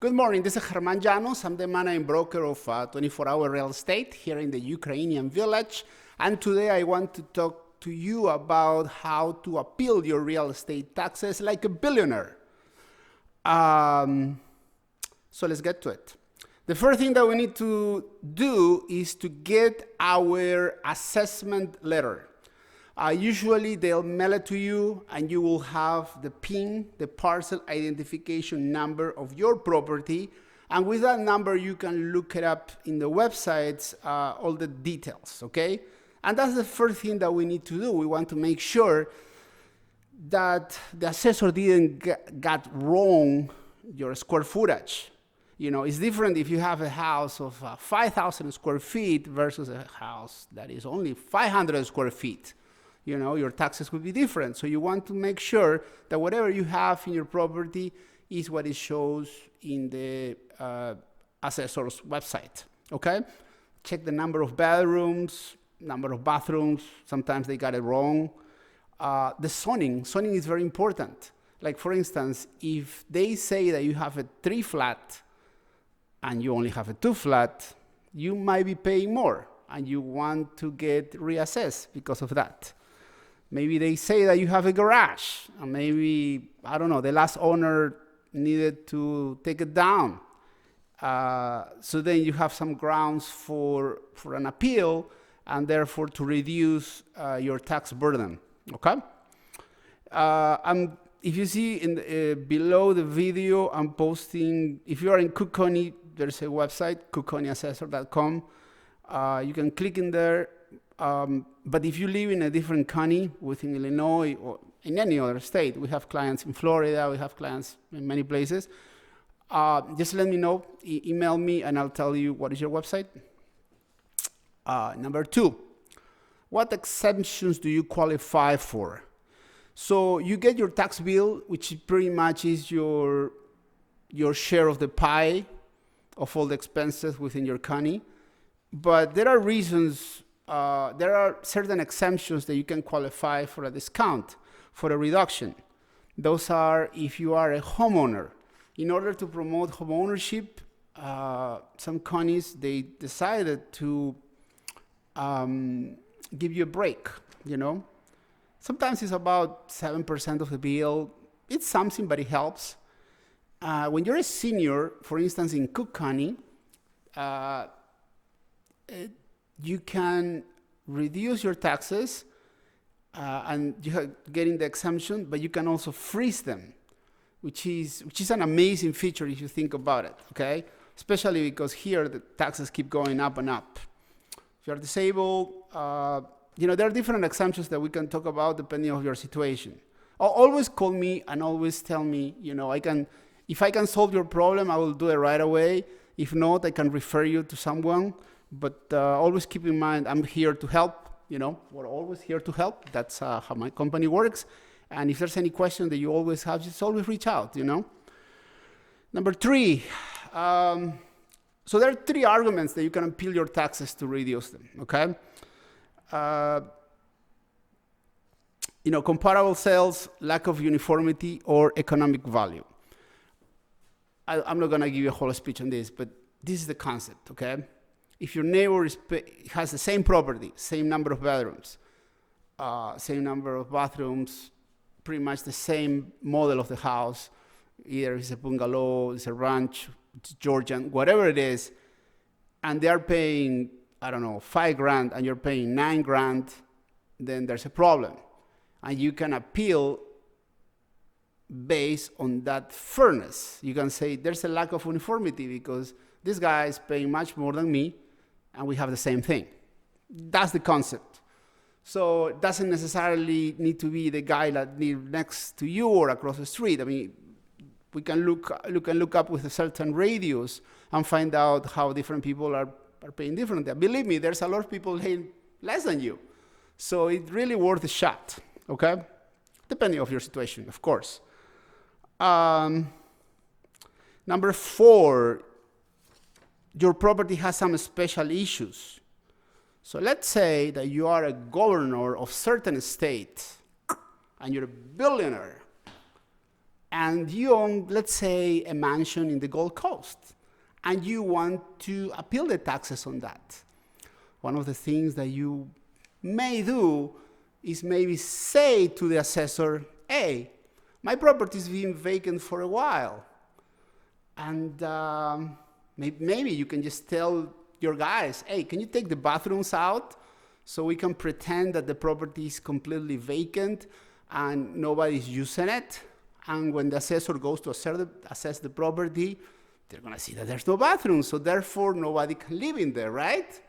Good morning, this is Germán Llanos. I'm the managing broker of 24-hour real estate here in the Ukrainian village. And today I want to talk to you about how to appeal your real estate taxes like a billionaire. So let's get to it. The first thing that we need to do is to get our assessment letter. Usually they'll mail it to you and you will have the PIN, the parcel identification number of your property. And with that number, you can look it up in the websites, all the details, okay? And that's the first thing that we need to do. We want to make sure that the assessor didn't get wrong your square footage. You know, it's different if you have a house of 5,000 square feet versus a house that is only 500 square feet. You know, your taxes will be different. So you want to make sure that whatever you have in your property is what it shows in the assessor's website, okay? Check the number of bedrooms, number of bathrooms. Sometimes they got it wrong. The zoning is very important. Like for instance, if they say that you have a 3-flat and you only have a 2-flat, you might be paying more and you want to get reassessed because of that. Maybe they say that you have a garage, and maybe, I don't know, the last owner needed to take it down. So then you have some grounds for an appeal, and therefore to reduce your tax burden, okay? If you see in below the video, I'm posting, if you are in Cook County, there's a website, cookcountyassessor.com. You can click in there. But if you live in a different county within Illinois or in any other state, we have clients in Florida, we have clients in many places, just let me know, email me and I'll tell you what is your website. Number 2, what exemptions do you qualify for? So you get your tax bill, which pretty much is your share of the pie of all the expenses within your county. But there are reasons. There are certain exemptions that you can qualify for a discount, for a reduction. Those are if you are a homeowner. In order to promote homeownership, some counties, they decided to give you a break, you know. Sometimes it's about 7% of the bill. It's something, but it helps. When you're a senior, for instance, in Cook County, you can reduce your taxes and you're getting the exemption, but you can also freeze them, which is an amazing feature if you think about it, okay? Especially because here the taxes keep going up and up. If you're disabled, you know, there are different exemptions that we can talk about depending on your situation. Always call me and always tell me, you know, if I can solve your problem, I will do it right away. If not, I can refer you to someone. But always keep in mind, I'm here to help, you know, we're always here to help. That's how my company works. And if there's any question that you always have, just always reach out, you know. Number 3, so there are 3 arguments that you can appeal your taxes to reduce them, okay? You know, comparable sales, lack of uniformity, or economic value. I'm not gonna give you a whole speech on this, but this is the concept, okay? If your neighbor has the same property, same number of bedrooms, same number of bathrooms, pretty much the same model of the house, either it's a bungalow, it's a ranch, it's Georgian, whatever it is, and they are paying, I don't know, $5,000 and you're paying $9,000, then there's a problem. And you can appeal based on that fairness. You can say there's a lack of uniformity because this guy is paying much more than me, and we have the same thing. That's the concept. So it doesn't necessarily need to be the guy that lives next to you or across the street. I mean, we can look up with a certain radius and find out how different people are paying differently. Believe me, there's a lot of people paying less than you. So it's really worth a shot, okay? Depending on your situation, of course. Number 4, your property has some special issues. So let's say that you are a governor of certain state and you're a billionaire and you own, let's say, a mansion in the Gold Coast, and you want to appeal the taxes on that. One of the things that you may do is maybe say to the assessor, hey, my property's been vacant for a while. And maybe you can just tell your guys, hey, can you take the bathrooms out so we can pretend that the property is completely vacant and nobody's using it? And when the assessor goes to assess the property, they're going to see that there's no bathroom, so therefore nobody can live in there, right?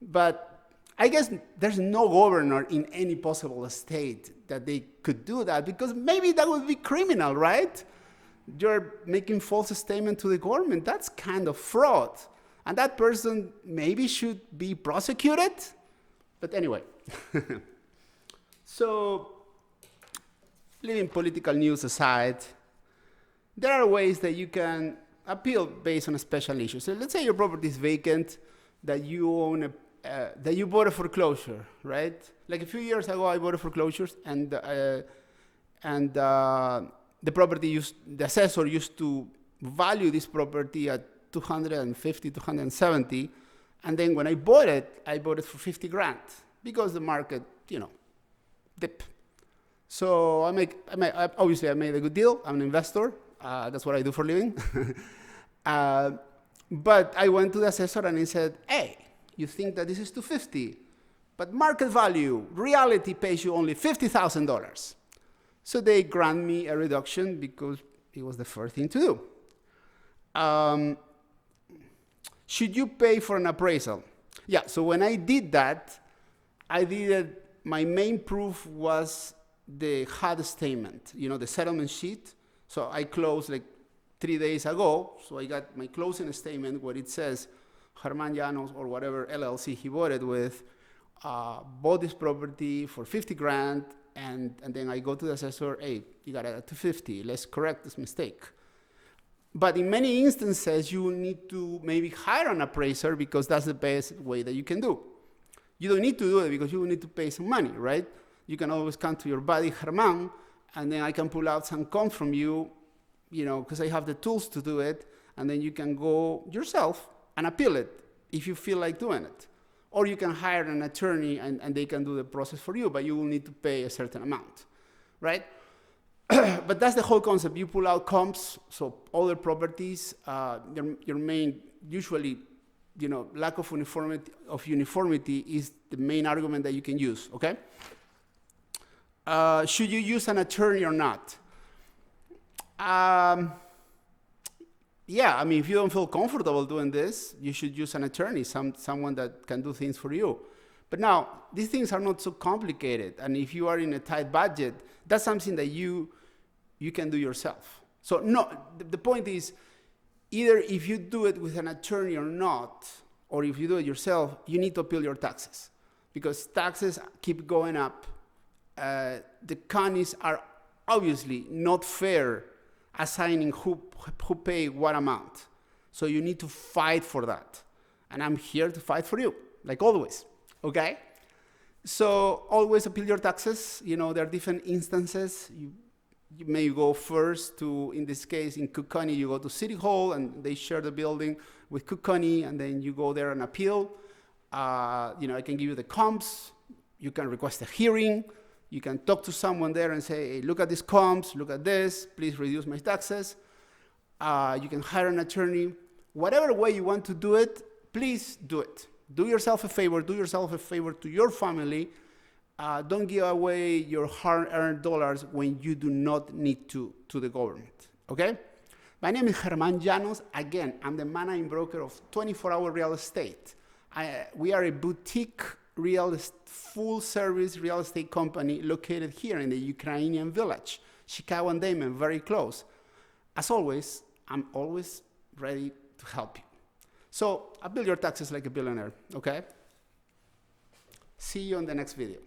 But I guess there's no governor in any possible state that they could do that, because maybe that would be criminal, right? You're making false statement to the government. That's kind of fraud. And that person maybe should be prosecuted. But anyway. So, leaving political news aside, there are ways that you can appeal based on a special issue. So let's say your property is vacant, that you own that you bought a foreclosure, right? Like a few years ago, I bought a foreclosure, and the assessor used to value this property at 250, 270, and then when I bought it for 50 grand because the market, dipped. So obviously I made a good deal. I'm an investor. That's what I do for a living. But I went to the assessor and he said, hey, you think that this is 250, but market value, reality pays you only $50,000. So they grant me a reduction because it was the first thing to do. Should you pay for an appraisal? Yeah, so when I did that, my main proof was the HUD statement, the settlement sheet. So I closed like 3 days ago, so I got my closing statement where it says, Germán Llanos, or whatever LLC he bought it with, bought this property for 50 grand, and then I go to the assessor, hey, you got it at 250, let's correct this mistake. But in many instances, you will need to maybe hire an appraiser because that's the best way that you can do. You don't need to do it because you will need to pay some money, right? You can always come to your buddy Germán, and then I can pull out some comps from you, because I have the tools to do it, and then you can go yourself and appeal it if you feel like doing it. Or you can hire an attorney and they can do the process for you, but you will need to pay a certain amount, right? But that's the whole concept. You pull out comps, so other properties, your main, usually, lack of uniformity is the main argument that you can use, okay? Should you use an attorney or not? Yeah, if you don't feel comfortable doing this, you should use an attorney, someone that can do things for you. But now, these things are not so complicated, and if you are in a tight budget, that's something that you can do yourself. So no, the point is, either if you do it with an attorney or not, or if you do it yourself, you need to appeal your taxes, because taxes keep going up. The counties are obviously not fair assigning who pay what amount. So you need to fight for that. And I'm here to fight for you, like always, okay? So always appeal your taxes. There are different instances. You may go first to, in this case, in Cook County, you go to City Hall and they share the building with Cook County, and then you go there and appeal. I can give you the comps. You can request a hearing. You can talk to someone there and say, hey, look at these comps, look at this, please reduce my taxes. You can hire an attorney. Whatever way you want to do it, please do it. Do yourself a favor to your family. Don't give away your hard-earned dollars when you do not need to the government, okay? My name is Germán Llanos. Again, I'm the managing broker of 24-Hour Real Estate. We are a boutique full-service real estate company located here in the Ukrainian village, Chicago and Damon, very close. As always, I'm always ready to help you. So appeal your taxes like a billionaire, okay? See you on the next video.